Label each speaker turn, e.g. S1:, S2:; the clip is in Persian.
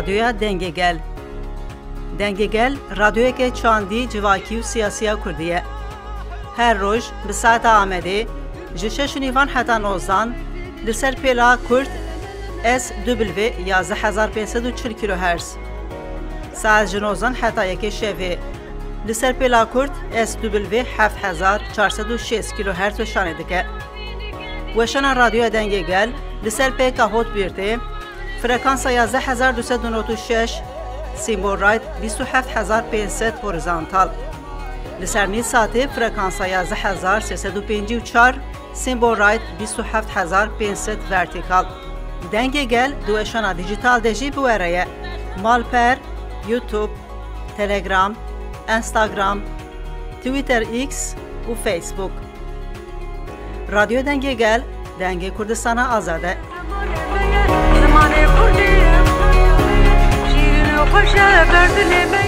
S1: رادیویا دنگگل. دنگگل رادیوی که چاندی جواکی و سیاسیا کردیه. هر روز به ساعت آمده جشن نیوان حتی نوزان لسر پیلا کرد SW 11540 کیلوهرتز. ساعت جنوزان حتی یک شبه لسر پیلا کرد SW 7406 کیلوهرتز شانه دکه. وشان رادیو دنگگل لسر پیکا هوت بیرته فرکانس 11296 سیمبول رایت 27500 هوریزونتال. لسر نی ساعت فرکانس 11354 سیمبول رایت 27500 ورتیکال. دنگگل دوشان دیجیتال دژی بوره مالپر، یوتیوب، تلگرام، اینستاگرام، توییتر ایکس و فیسبوک. رادیو دنگگل دنگ کردستان آزاده. زمان کردیم، شیرین و خوش بردنیم.